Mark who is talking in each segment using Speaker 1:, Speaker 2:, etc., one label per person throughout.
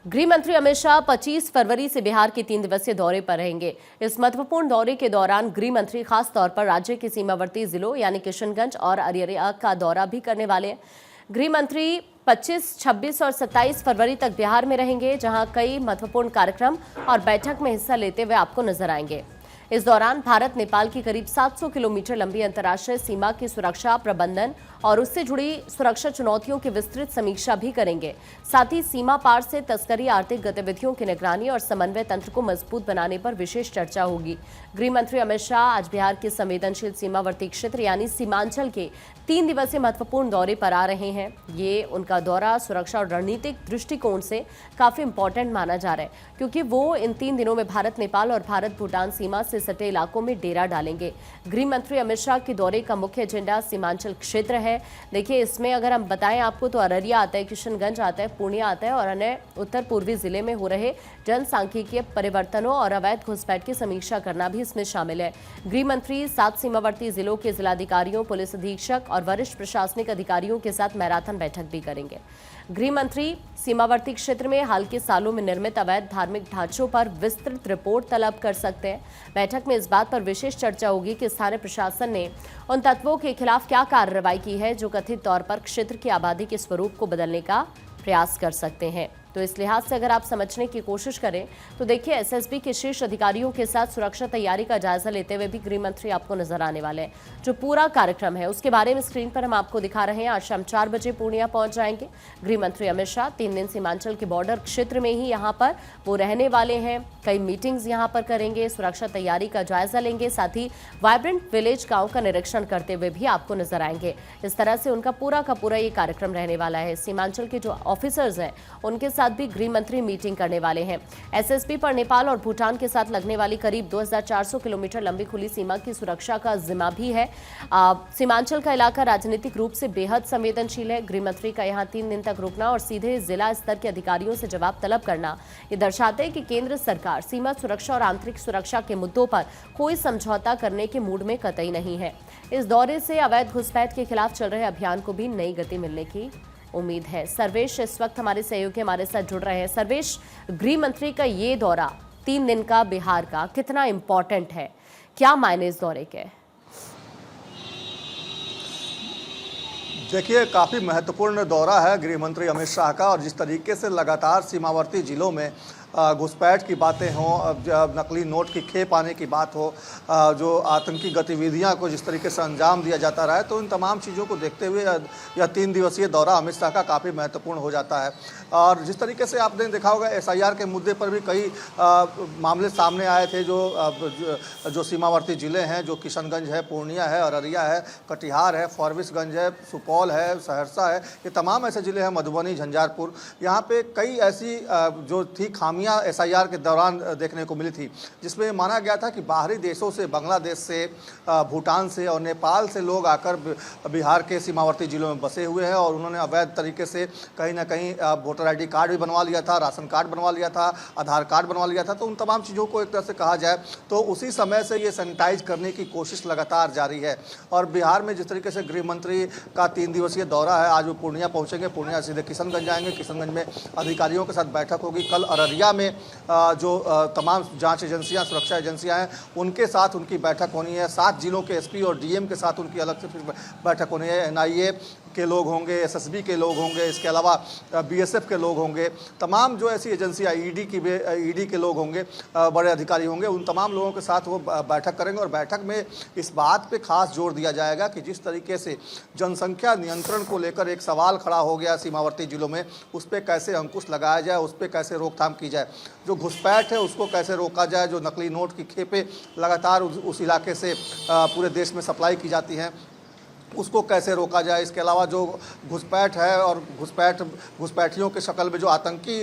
Speaker 1: गृह मंत्री अमित शाह 25 फरवरी से बिहार के 3 दिवसीय दौरे पर रहेंगे। इस महत्वपूर्ण दौरे के दौरान गृह मंत्री खास तौर पर राज्य के सीमावर्ती जिलों यानी किशनगंज और अररिया का दौरा भी करने वाले हैं। गृह मंत्री 25, 26 और 27 फरवरी तक बिहार में रहेंगे, जहां कई महत्वपूर्ण कार्यक्रम और बैठक में हिस्सा लेते हुए आपको नजर आएंगे। इस दौरान भारत नेपाल की करीब 700 किलोमीटर लंबी अंतर्राष्ट्रीय सीमा की सुरक्षा प्रबंधन और उससे जुड़ी सुरक्षा चुनौतियों की विस्तृत समीक्षा भी करेंगे। साथ ही सीमा पार से तस्करी, आर्थिक गतिविधियों की निगरानी और समन्वय तंत्र को मजबूत बनाने पर विशेष चर्चा होगी। गृह मंत्री अमित शाह आज बिहार के संवेदनशील सीमावर्ती क्षेत्र यानी सीमांचल के 3 दिवसीय महत्वपूर्ण दौरे पर आ रहे हैं। ये उनका दौरा सुरक्षा और रणनीतिक दृष्टिकोण से काफी इंपॉर्टेंट माना जा रहा है, क्योंकि वो इन 3 दिनों में भारत नेपाल और भारत भूटान सीमा से सटे इलाकों में डेरा डालेंगे। गृह मंत्री अमित शाह के दौरे का मुख्य एजेंडा सीमांचल क्षेत्र है। देखिए, इसमें अगर हम बताएं आपको तो अररिया आता है, किशनगंज आता है, पूर्णिया आता है और अन्य उत्तर पूर्वी जिले में हो रहे जनसांख्यिकीय परिवर्तनों और अवैध घुसपैठ की समीक्षा करना भी इसमें शामिल है। गृह मंत्री 7 सीमावर्ती जिलों के जिलाधिकारियों, पुलिस अधीक्षक और वरिष्ठ प्रशासनिक अधिकारियों के साथ मैराथन बैठक भी करेंगे। गृह मंत्री सीमावर्ती क्षेत्र में हाल के सालों में निर्मित अवैध धार्मिक ढांचों पर विस्तृत रिपोर्ट तलब कर सकते हैं। बैठक में इस बात पर विशेष चर्चा होगी कि स्थानीय प्रशासन ने उन तत्वों के खिलाफ क्या कार्रवाई की है जो कथित तौर पर क्षेत्र की आबादी के स्वरूप को बदलने का प्रयास कर सकते हैं। तो इस लिहाज से अगर आप समझने की कोशिश करें तो देखिए, एसएसबी के शीर्ष अधिकारियों के साथ सुरक्षा तैयारी का जायजा लेते हुए भी गृह मंत्री आपको नजर आने वाले हैं। जो पूरा कार्यक्रम है उसके बारे में स्क्रीन पर हम आपको दिखा रहे हैं। आज शाम 4 बजे पूर्णिया पहुंच जाएंगे गृह मंत्री अमित शाह। 3 दिन सीमांचल के बॉर्डर क्षेत्र में ही यहाँ पर वो रहने वाले हैं। कई मीटिंग्स यहाँ पर करेंगे, सुरक्षा तैयारी का जायजा लेंगे, साथ ही वाइब्रेंट विलेज गाँव का निरीक्षण करते हुए भी आपको नजर आएंगे। इस तरह से उनका पूरा का पूरा ये कार्यक्रम रहने वाला है। सीमांचल के जो ऑफिसर्स हैं उनके साथ भी गृह मंत्री मीटिंग करने वाले हैं। एसएसबी पर नेपाल और भूटान के साथ लगने वाली करीब 2400 किलोमीटर लंबी खुली सीमा की सुरक्षा का जिम्मा भी है। सीमांचल का इलाका राजनीतिक रूप से बेहद संवेदनशील है। गृह मंत्री का यहां 3 दिन तक रुकना और सीधे जिला स्तर के अधिकारियों से जवाब तलब करना ये दर्शाते हैं कि केंद्र सरकार सीमा सुरक्षा और आंतरिक सुरक्षा के मुद्दों पर कोई समझौता करने के मूड में कतई नहीं है। इस दौरे से अवैध घुसपैठ के खिलाफ चल रहे अभियान को भी नई गति मिलने की उम्मीद है। सर्वेश इस वक्त हमारे सहयोगी हमारे साथ जुड़ रहे हैं। सर्वेश, गृह मंत्री का ये दौरा 3 दिन का बिहार का कितना इंपॉर्टेंट है, क्या मायने इस दौरे के?
Speaker 2: देखिए, काफ़ी महत्वपूर्ण दौरा है गृह मंत्री अमित शाह का, और जिस तरीके से लगातार सीमावर्ती जिलों में घुसपैठ की बातें हों, नकली नोट की खेप आने की बात हो, जो आतंकी गतिविधियां को जिस तरीके से अंजाम दिया जाता रहा है, तो इन तमाम चीज़ों को देखते हुए यह 3 दिवसीय दौरा अमित शाह का काफ़ी महत्वपूर्ण हो जाता है। और जिस तरीके से आपने देखा होगा, एसआईआर के मुद्दे पर भी कई मामले सामने आए थे। जो सीमावर्ती ज़िले हैं, जो किशनगंज है, पूर्णिया है, अररिया है, कटिहार है, फॉरबिसगंज है, सुपौल है, सहरसा है, ये तमाम ऐसे ज़िले हैं, मधुबनी, झंझारपुर, यहाँ पे कई ऐसी जो थी खामियां एसआईआर के दौरान देखने को मिली थी, जिसमें माना गया था कि बाहरी देशों से, बांग्लादेश से, भूटान से और नेपाल से लोग आकर बिहार के सीमावर्ती जिलों में बसे हुए हैं और उन्होंने अवैध तरीके से कहीं ना कहीं वोटर आईडी कार्ड भी बनवा लिया था, राशन कार्ड बनवा लिया था, आधार कार्ड बनवा लिया था। तो उन तमाम चीज़ों को एक तरह से कहा जाए तो उसी समय से ये सैनिटाइज करने की कोशिश लगातार जारी है। और बिहार में जिस तरीके से गृह मंत्री का 3 दिवसीय दौरा है, आज वो पूर्णिया पहुँचेंगे, पूर्णिया सीधे किशनगंज जाएंगे, किशनगंज में अधिकारियों के साथ बैठक होगी। कल अररिया में जो तमाम जांच एजेंसियां, सुरक्षा एजेंसियां हैं, उनके साथ उनकी बैठक होनी है। 7 जिलों के एसपी और डीएम के साथ उनकी अलग से बैठक होनी है। एनआईए के लोग होंगे, एसएसबी के लोग होंगे, इसके अलावा बीएसएफ के लोग होंगे, तमाम जो ऐसी एजेंसियां, ईडी के लोग होंगे, बड़े अधिकारी होंगे, उन तमाम लोगों के साथ वो बैठक करेंगे। और बैठक में इस बात पे खास जोर दिया जाएगा कि जिस तरीके से जनसंख्या नियंत्रण को लेकर एक सवाल खड़ा हो गया सीमावर्ती जिलों में, उस पर कैसे अंकुश लगाया जाए, उस पर कैसे रोकथाम की जाए, जो घुसपैठ है उसको कैसे रोका जाए, जो नकली नोट की खेपें लगातार उस इलाके से पूरे देश में सप्लाई की जाती हैं, उसको कैसे रोका जाए। इसके अलावा जो घुसपैठ है और घुसपैठियों के शक्ल में जो आतंकी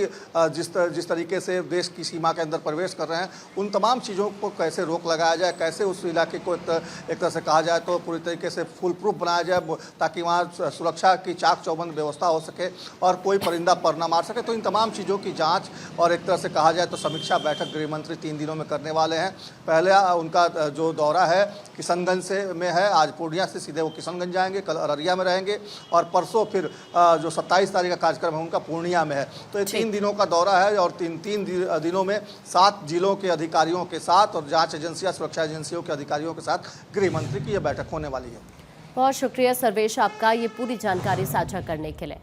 Speaker 2: जिस तरीके से देश की सीमा के अंदर प्रवेश कर रहे हैं, उन तमाम चीज़ों को कैसे रोक लगाया जाए, कैसे उस इलाके को एक तरह से कहा जाए तो पूरी तरीके से फुल प्रूफ बनाया जाए, ताकि वहाँ सुरक्षा की चाक चौबंद व्यवस्था हो सके और कोई परिंदा पर ना मार सके। तो इन तमाम चीज़ों की जाँच और एक तरह से कहा जाए तो समीक्षा बैठक गृह मंत्री 3 दिनों में करने वाले हैं। पहले उनका जो दौरा है किशनगंज से में है, आज पूर्णिया से सीधे वो किशनगंज किशनगंज जाएंगे, कल अररिया में रहेंगे और परसों फिर जो 27 तारीख का कार्यक्रम है उनका पूर्णिया में है। तो ये 3 दिनों का दौरा है और तीन दिनों में 7 जिलों के अधिकारियों के साथ और जांच एजेंसियां, सुरक्षा एजेंसियों के अधिकारियों के साथ गृह मंत्री की यह बैठक होने वाली है।
Speaker 1: बहुत शुक्रिया सर्वेश आपका ये पूरी जानकारी साझा करने के लिए।